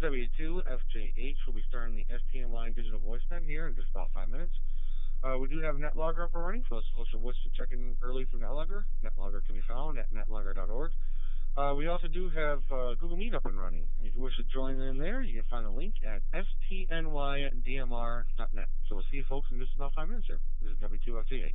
W2FJH. We'll be starting the STNY digital voice net here in just about 5 minutes. We do have NetLogger up and running for those folks who wish to check in early through NetLogger. NetLogger can be found at netlogger.org. We also do have Google Meet up and running. And if you wish to join in there, you can find a link at stnydmr.net. So we'll see you folks in just about 5 minutes here. This is W2FJH.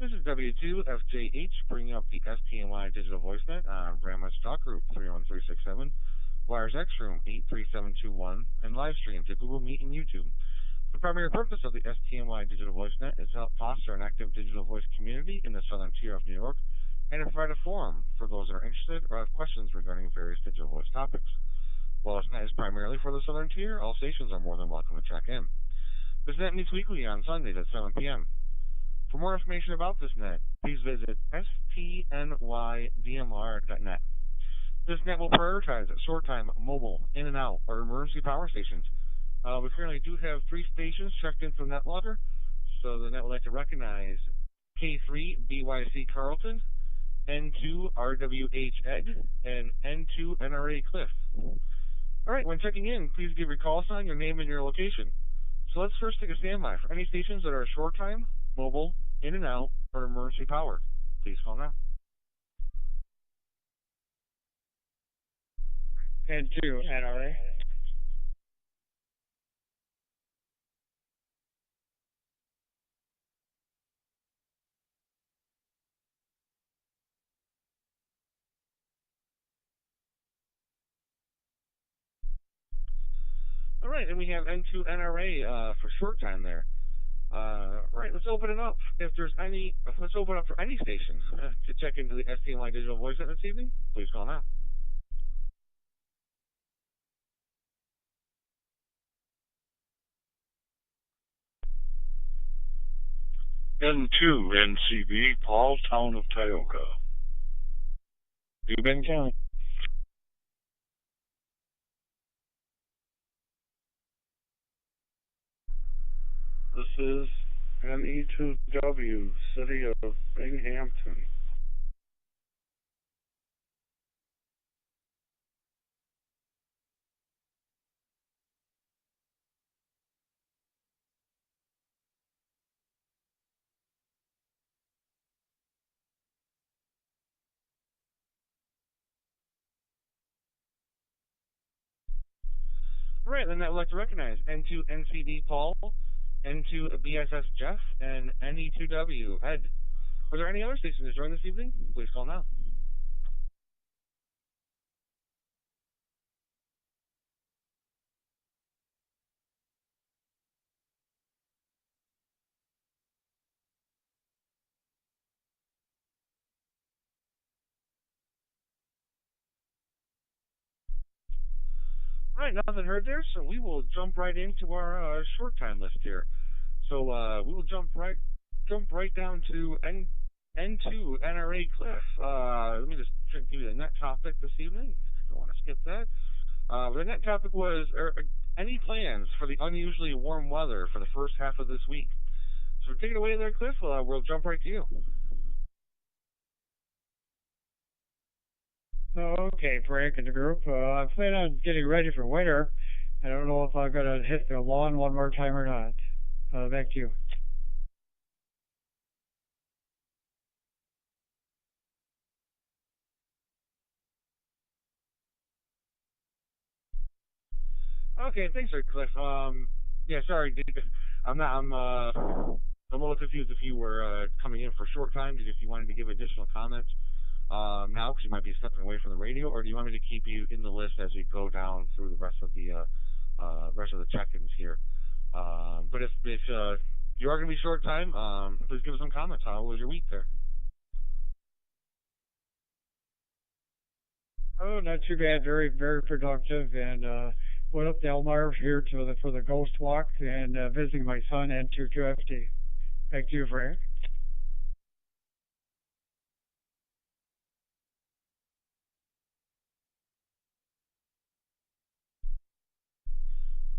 This is W2FJH bringing up the STNY Digital VoiceNet on Brahma Stock Group 31367, Wires X Room 83721, and live stream to Google Meet and YouTube. The primary purpose of the STNY Digital VoiceNet is to help foster an active digital voice community in the southern tier of New York and to provide a forum for those that are interested or have questions regarding various digital voice topics. While this net is primarily for the southern tier, all stations are more than welcome to check in. This net meets weekly on Sundays at 7 p.m. For more information about this net, please visit stnydmr.net. This net will prioritize short-time, mobile, in and out, or emergency power stations. We currently do have 3 stations checked in from NetLogger, so the net would like to recognize K3 BYC Carlton, N2 RWH Ed, and N2 NRA Cliff. Alright, when checking in, please give your call sign, your name, and your location. So let's first take a standby for any stations that are short time, mobile, in and out, or emergency power. Please call now. N2 NRA. Alright, and we have N2 NRA for short time there. Right, let's open it up. Let's open up for any station to check into the STNY Digital Voice Net this evening. Please call now. N2 NCB, Paul, Town of Tioga. New Bend County. This is NE2W, City of Binghamton. Right, then I would like to recognize N2 NCD Paul, N2 BSS Jeff, and NE2W Ed. Are there any other stations to join this evening? Please call now. All right, nothing heard there, so we will jump right into our short time list here. So we will jump right down to N2 NRA Cliff. Let me just give you the net topic this evening. I don't want to skip that. The net topic was any plans for the unusually warm weather for the first half of this week. So take it away there, Cliff. We'll jump right to you. Okay, Frank and the group. I plan on getting ready for winter. I don't know if I'm going to hit the lawn one more time or not. Back to you. Okay, thanks, sir, Cliff. Yeah, sorry, dude. I'm not. I'm a little confused if you were coming in for short time, if you wanted to give additional comments now, because you might be stepping away from the radio, or do you want me to keep you in the list as we go down through the rest of the check-ins here? But if you are going to be short time, please give us some comments. How was your week there? Oh, not too bad. Very, very productive. And went up to Elmire here for the ghost walk and visiting my son and 2QFT. Back to you, Frank.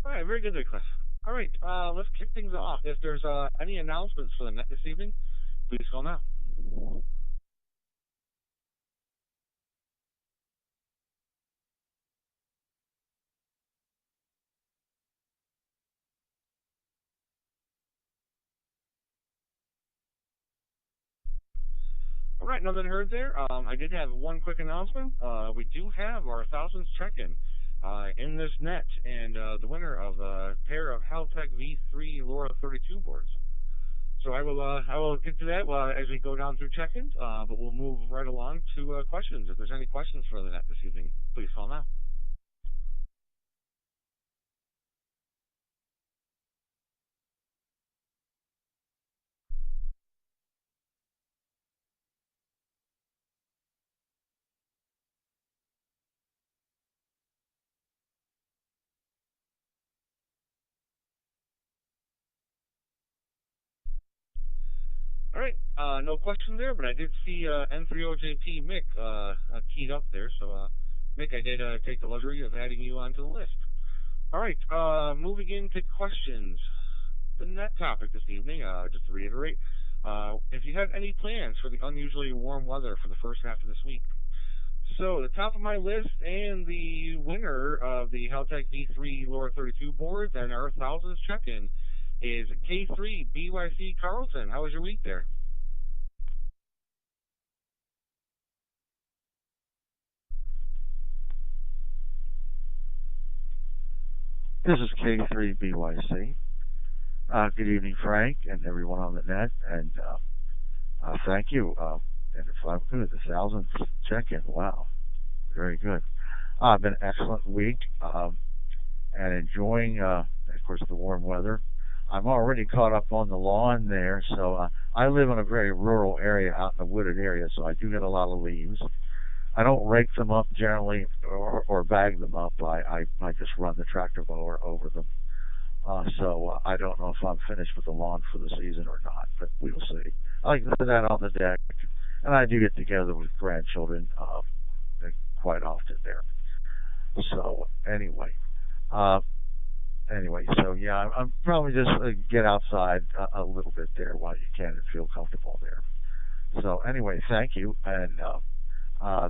All right, very good there, Cliff. All right, let's kick things off. If there's any announcements for the net this evening, please call now. All right, nothing heard there. I did have one quick announcement. We do have our 1000th check-in in this net, and the winner of a pair of Haltech V3 LoRa 32 boards. So I will get to that as we go down through check-ins, but we'll move right along to questions. If there's any questions for the net this evening, please call now. All right, no question there, but I did see N3OJP Mick keyed up there. So, Mick, I did take the luxury of adding you onto the list. All right, moving into questions. The net topic this evening, just to reiterate, if you have any plans for the unusually warm weather for the first half of this week. So, the top of my list and the winner of the Haltech V3 Lower 32 boards and our thousands check-in is K3 BYC Carlton. How was your week there? This is K3BYC. Good evening, Frank, and everyone on the net, and thank you. And if I'm good, the thousandth check-in. Wow, very good. Been an excellent week, and enjoying, of course, the warm weather. I'm already caught up on the lawn there, so I live in a very rural area, out in a wooded area, so I do get a lot of leaves. I don't rake them up generally or bag them up. I just run the tractor mower over them. So I don't know if I'm finished with the lawn for the season or not, but we'll see. I like to sit out on the deck, and I do get together with grandchildren quite often there. So uh, so yeah, I'm probably just get outside a little bit there while you can and feel comfortable there. So anyway, thank you, and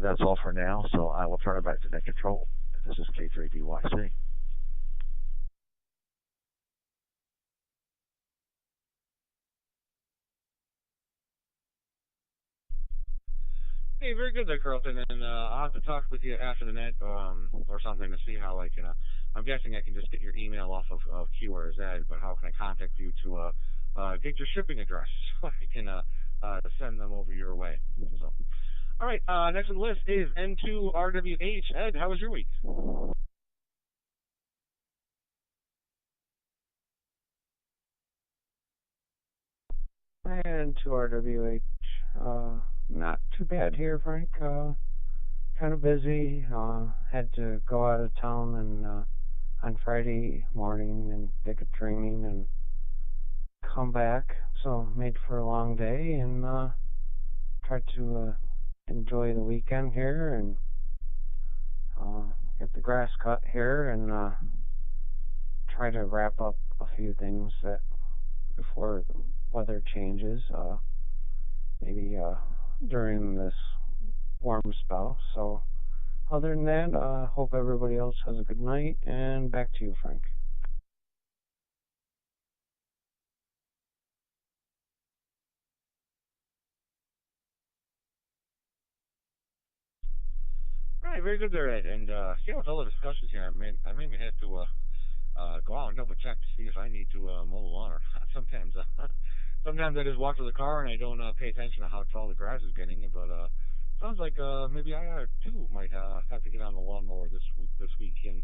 that's all for now. So I will turn it back to net control. This is K3BYC. Hey, very good there, Carlton. And I'll have to talk with you after the net or something to see how I can. I'm guessing I can just get your email off of QRZ, but how can I contact you to get your shipping address so I can send them over your way? So, all right. Next on the list is N2RWH. Ed, how was your week? And to RWH, not too bad here, Frank. Kind of busy. Had to go out of town and on Friday morning and take a training and come back. So made for a long day and tried to enjoy the weekend here and get the grass cut here and try to wrap up a few things that before the weather changes. Maybe during this warm spell. So other than that, hope everybody else has a good night, and back to you, Frank. All right, very good there, Ed. And yeah, with all the discussions here, I may have to go out and double check to see if I need to mow the lawn or not. Sometimes, sometimes I just walk to the car and I don't pay attention to how tall the grass is getting. But sounds like maybe I too might have to get on the lawnmower this week and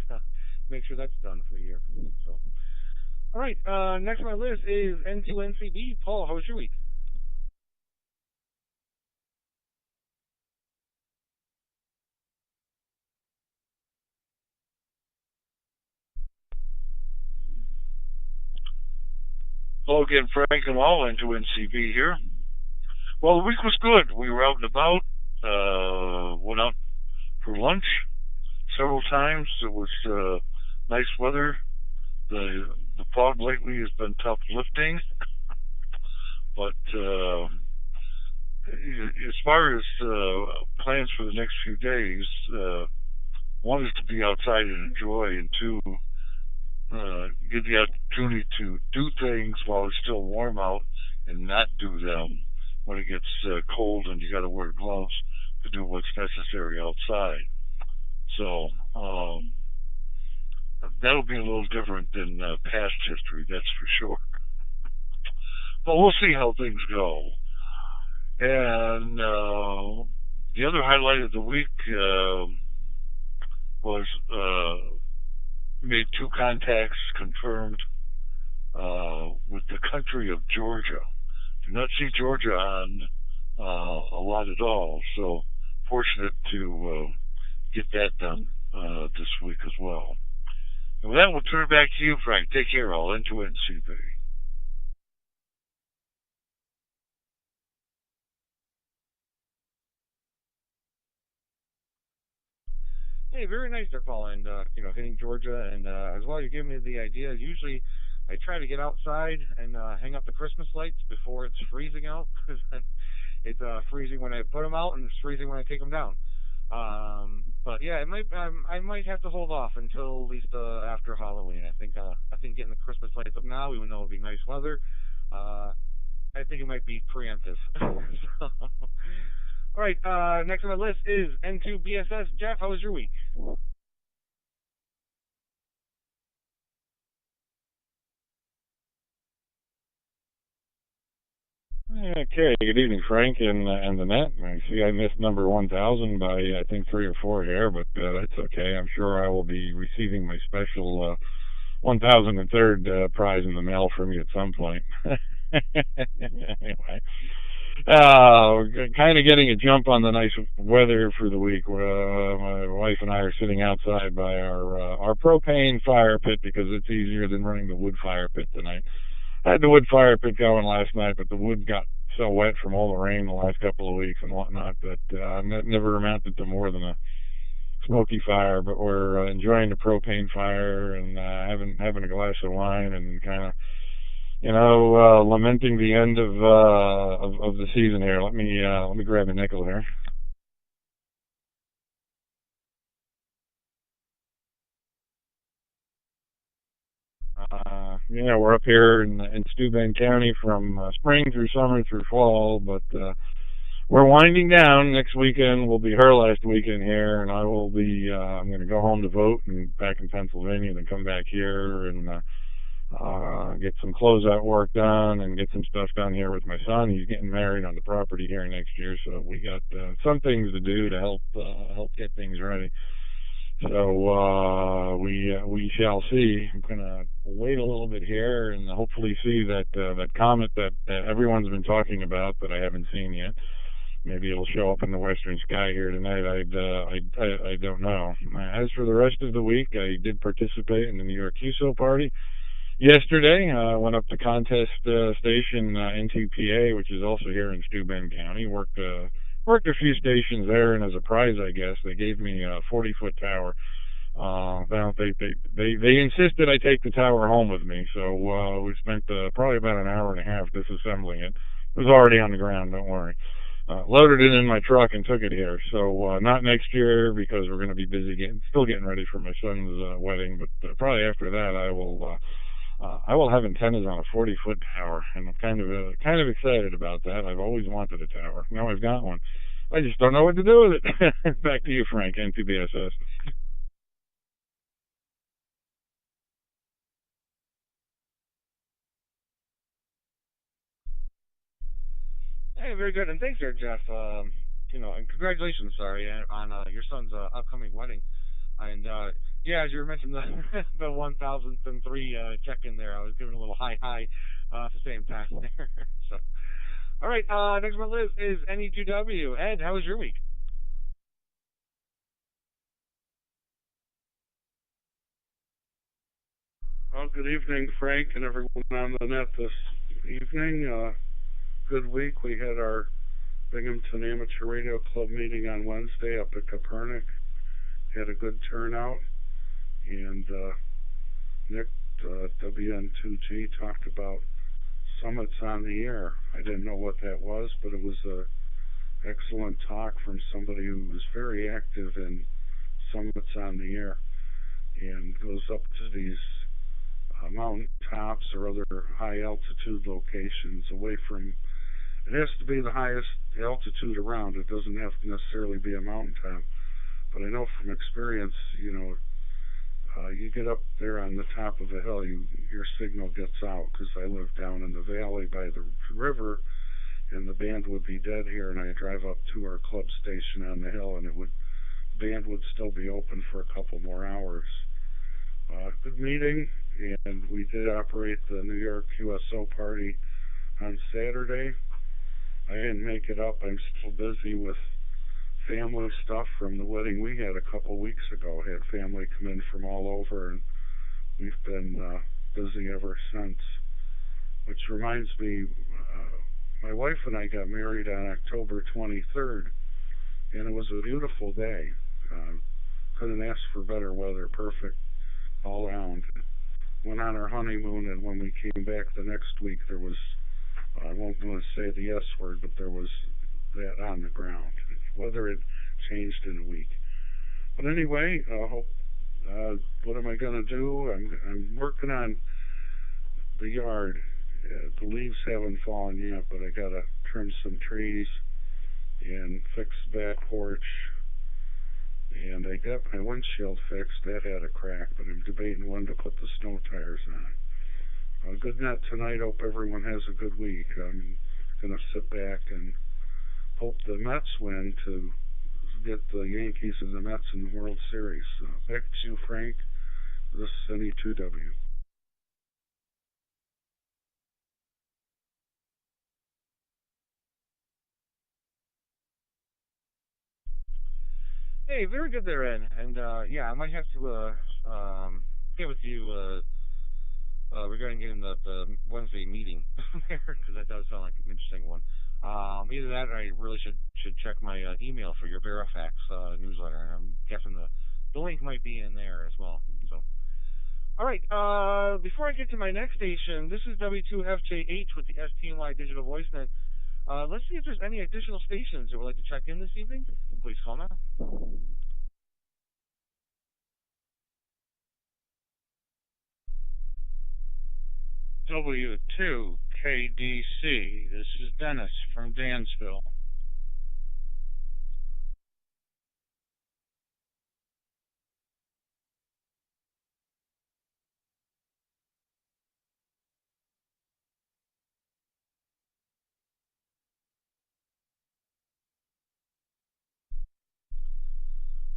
make sure that's done for the year. So, all right, next on my list is N2NCB. Paul, how was your week? Hello again, Frank and all, into NCB here. Well, the week was good. We were out and about, went out for lunch several times. It was nice weather. The fog lately has been tough lifting, but as far as plans for the next few days, one is to be outside and enjoy, and two, get the opportunity to do things while it's still warm out and not do them when it gets cold and you got to wear gloves to do what's necessary outside. So that'll be a little different than past history, that's for sure. but we'll see how things go. And the other highlight of the week was made two contacts confirmed with the country of Georgia. Do not see Georgia on a lot at all, so fortunate to get that done this week as well. And with that, we'll turn it back to you, Frank. Take care, all. Into it and see you. Hey, very nice there, Paul, and hitting Georgia, and as well, you gave me the idea. Usually, I try to get outside and hang up the Christmas lights before it's freezing out, because it's freezing when I put them out, and it's freezing when I take them down. But yeah, I might have to hold off until at least after Halloween. I think getting the Christmas lights up now, even though it'll be nice weather, uh, I think it might be preemptive. So, all right, next on the list is N2BSS. Jeff, how was your week? Okay, good evening, Frank and the net. I see I missed number 1,000 by I think 3 or 4 here, but that's okay. I'm sure I will be receiving my special 1,003rd prize in the mail from you at some point. Anyway, kind of getting a jump on the nice weather for the week. My wife and I are sitting outside by our propane fire pit because it's easier than running the wood fire pit tonight. I had the wood fire pit going last night, but the wood got so wet from all the rain the last couple of weeks and whatnot that never amounted to more than a smoky fire. But we're enjoying the propane fire and having a glass of wine and kind of lamenting the end of the season here. Let me grab a nickel here. We're up here in Steuben County from spring through summer through fall, but we're winding down. Next weekend will be her last weekend here, and I will be. I'm going to go home to vote and back in Pennsylvania, then come back here and get some closeout work done and get some stuff done here with my son. He's getting married on the property here next year, so we got some things to do to help get things ready. So we shall see. I'm gonna wait a little bit here and hopefully see that comet that everyone's been talking about that I haven't seen yet. Maybe it'll show up in the western sky here tonight. I don't know. As for the rest of the week, I did participate in the New York USO party yesterday. I went up to contest station NTPA, which is also here in Steuben County. Worked a few stations there, and as a prize, I guess they gave me a 40-foot tower. They insisted I take the tower home with me, so we spent probably about an hour and a half disassembling it. It was already on the ground, don't worry. Loaded it in my truck and took it here. So not next year because we're going to be busy still getting ready for my son's wedding, but probably after that I will have antennas on a 40-foot tower, and I'm kind of excited about that. I've always wanted a tower. Now I've got one. I just don't know what to do with it. Back to you, Frank, NTBSS. Hey, very good, and thanks, there, Jeff. And congratulations, sorry, on your son's upcoming wedding. And yeah, as you mentioned, the 1,003 check in there, I was giving a little high at the same time there. So, all right, next one is NE2W. Ed, how was your week? Well, good evening, Frank, and everyone on the net this evening. Good week. We had our Binghamton Amateur Radio Club meeting on Wednesday up at Copernic. Had a good turnout, and Nick, WN2G, talked about summits on the air. I didn't know what that was, but it was an excellent talk from somebody who was very active in summits on the air and goes up to these mountain tops or other high altitude locations away from. It has to be the highest altitude around. It doesn't have to necessarily be a mountaintop. But I know from experience, you get up there on the top of the hill, your signal gets out because I live down in the valley by the river, and the band would be dead here, and I drive up to our club station on the hill, and band would still be open for a couple more hours. Good meeting, and we did operate the New York QSO party on Saturday. I didn't make it up. I'm still busy with family stuff from the wedding we had a couple weeks ago. Had family come in from all over, and we've been busy ever since. Which reminds me, my wife and I got married on October 23rd, and it was a beautiful day. Couldn't ask for better weather, perfect all around. Went on our honeymoon, and when we came back the next week, there was, I won't want to say the S word, but there was that on the ground. Weather had changed in a week. But anyway, what am I going to do? I'm working on the yard. The leaves haven't fallen yet, but I got to trim some trees and fix the back porch. And I got my windshield fixed. That had a crack, but I'm debating when to put the snow tires on. Good night tonight. Hope everyone has a good week. I'm going to sit back and hope the Mets win to get the Yankees and the Mets in the World Series. Back to you, Frank. This is STNY. Hey, very good there, Ed. And yeah, I might have to get with you regarding getting the Wednesday meeting there because that does sound like an interesting one. Either that, or I really should check my email for your Verifax newsletter. I'm guessing the link might be in there as well. So, all right. Before I get to my next station, this is W2FJH with the STNY Digital VoiceNet. Let's see if there's any additional stations that would like to check in this evening. Please call now. W2KDC. This is Dennis from Dansville.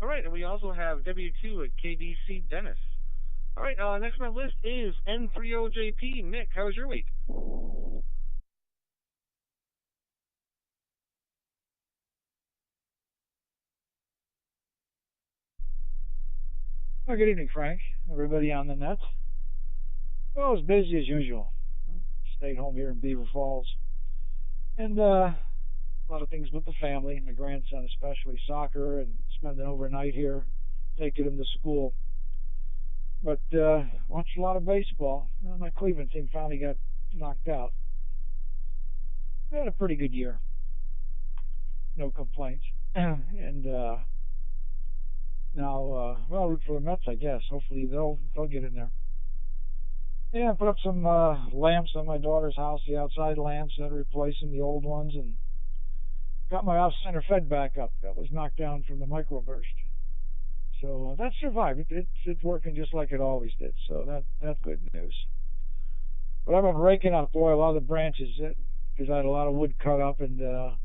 All right, and we also have W2 at KDC Dennis. All right, next on my list is N30JP. Nick, how was your week? Well, good evening, Frank. Everybody on the net. Well, it was busy as usual. Stayed home here in Beaver Falls. And a lot of things with the family, my grandson especially, soccer, and spending overnight here, taking him to school. But watched a lot of baseball. Well, my Cleveland team finally got knocked out. They had a pretty good year. No complaints. And now, well, root for the Mets, I guess. Hopefully they'll get in there. Yeah, I put up some lamps on my daughter's house, the outside lamps, and replacing the old ones, and got my off-center fed back up. That was knocked down from the microburst. So that survived. It's working just like it always did. So that's good news. But I've been raking up, boy, a lot of the branches because I had a lot of wood cut up, and the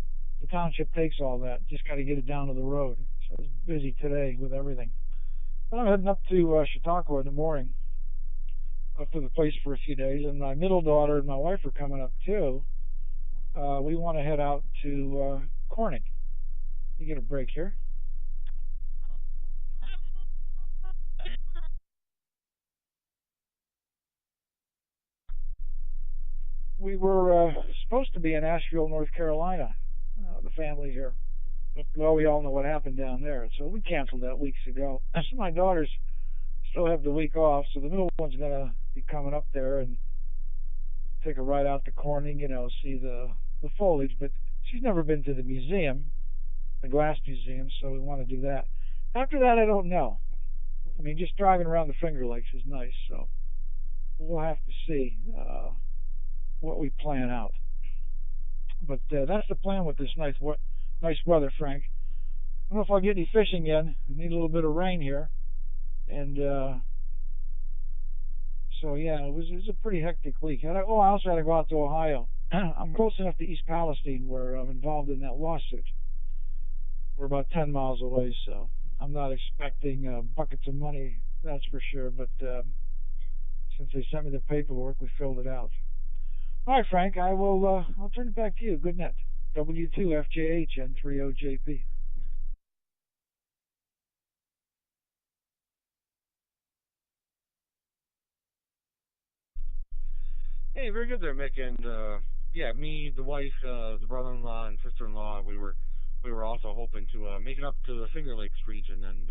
township takes all that. Just got to get it down to the road. So I was busy today with everything. But I'm heading up to Chautauqua in the morning, up to the place for a few days, and my middle daughter and my wife are coming up too. We want to head out to Corning. You get a break here. We were supposed to be in Asheville, North Carolina, the family here. But, well, we all know what happened down there, so we canceled that weeks ago. So my daughters still have the week off, so the middle one's going to be coming up there and take a ride out to Corning, see the foliage. But she's never been to the museum, the glass museum, so we want to do that. After that, I don't know. I mean, just driving around the Finger Lakes is nice, so we'll have to see what we plan out. But that's the plan with this nice weather, Frank. I don't know if I'll get any fishing in. I need a little bit of rain here. And So yeah, it was a pretty hectic week. And I also had to go out to Ohio. I'm close enough to East Palestine where I'm involved in that lawsuit. We're about 10 miles away, so I'm not expecting buckets of money, that's for sure. But since they sent me the paperwork, we filled it out. All right, Frank, I'll turn it back to you. Good night. W2FJH N30JP. Hey, very good there, Mick. And yeah, me, the wife, the brother-in-law, and sister-in-law, we were also hoping to make it up to the Finger Lakes region, and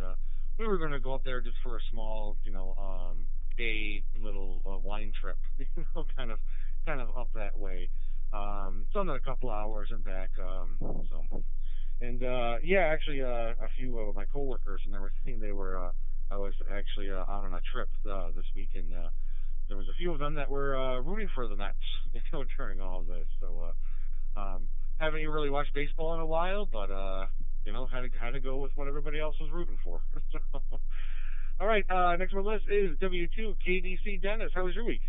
we were going to go up there just for a small, day little wine trip, kind of up that way. It's only a couple hours and back. So and yeah, actually, a few of my coworkers and everything, they were. I was actually out on a trip this week, and there was a few of them that were rooting for the Mets, during all of this. So haven't even really watched baseball in a while, but had to go with what everybody else was rooting for. So, all right, next on the list is W2 KDC Dennis. How was your week?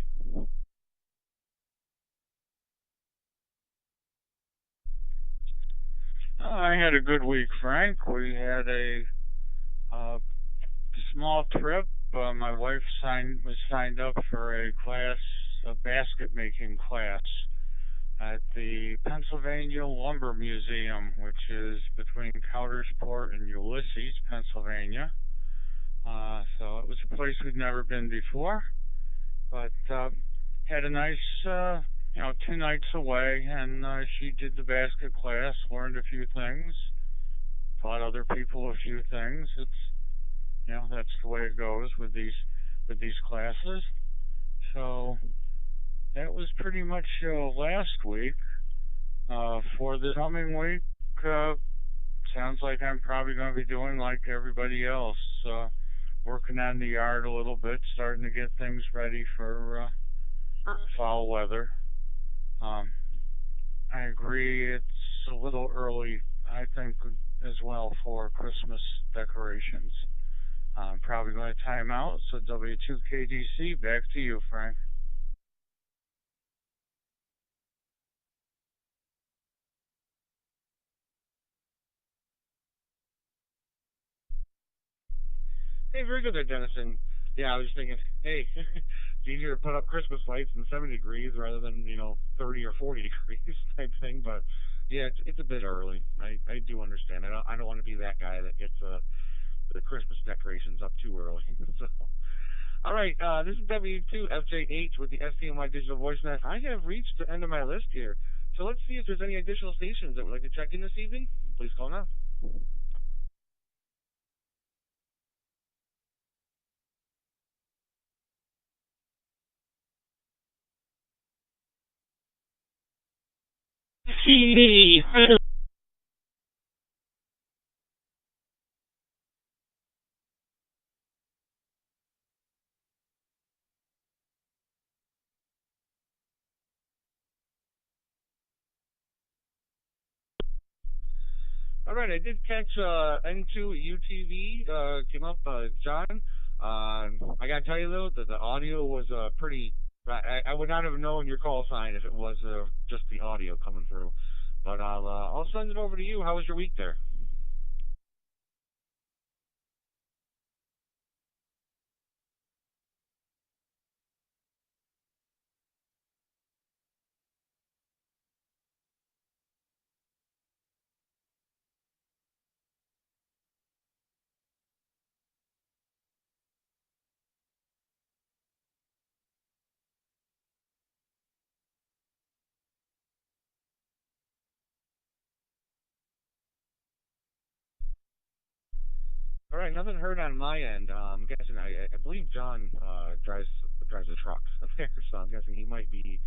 I had a good week, Frank. We had a small trip. My wife was signed up for a class, a basket making class at the Pennsylvania Lumber Museum, which is between Coudersport and Ulysses, Pennsylvania. So it was a place we'd never been before, but had a nice, 2 nights away, and she did the basket class, learned a few things, taught other people a few things. That's the way it goes with these classes. So that was pretty much last week. For the coming week, uh, sounds like I'm probably going to be doing like everybody else, working on the yard a little bit, starting to get things ready for fall weather. Um, I agree, it's a little early, I think, as well for Christmas decorations. I'm probably going to time out. So W2KDC, back to you, Frank. Hey, very good there, Dennis. And yeah, I was just thinking, hey, it's easier to put up Christmas lights in 70 degrees rather than 30 or 40 degrees type thing. But yeah, it's a bit early. I do understand. I don't want to be that guy that gets the Christmas decorations up too early. So all right, this is W2FJH with the STNY Digital Voicenet. I have reached the end of my list here. So let's see if there's any additional stations that would like to check in this evening. Please call now. CD. All right, I did catch N2 UTV came up, John. I gotta tell you though that the audio was pretty. I would not have known your call sign if it was just the audio coming through. But I'll send it over to you. How was your week there? All right, nothing heard on my end. I'm guessing I believe John drives a truck up there, so I'm guessing he might be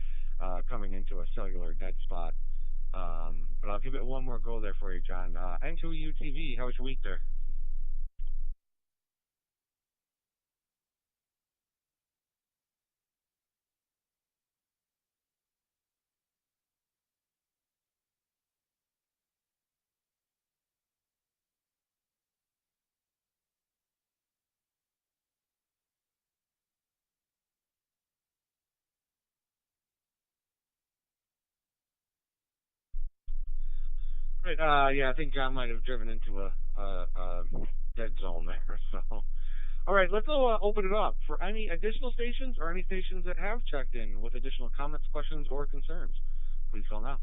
coming into a cellular dead spot. But I'll give it one more go there for you, John. N2 UTV, how was your week there? Right, yeah, I think John might have driven into a dead zone there. So, all right, let's open it up for any additional stations or any stations that have checked in with additional comments, questions, or concerns. Please call now.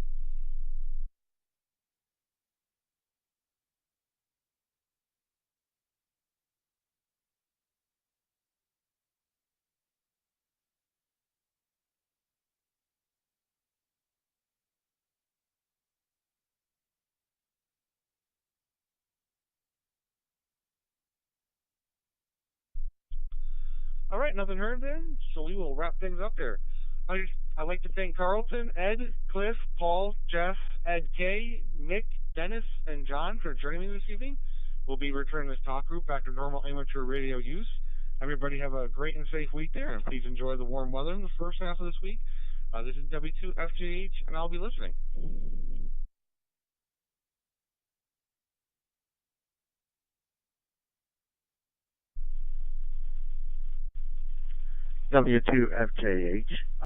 All right, nothing heard then, so we will wrap things up there. I'd like to thank Carlton, Ed, Cliff, Paul, Jeff, Ed K, Nick, Dennis, and John for joining me this evening. We'll be returning this talk group back to normal amateur radio use. Everybody have a great and safe week there, and please enjoy the warm weather in the first half of this week. This is W2FGH, and I'll be listening. W2FKH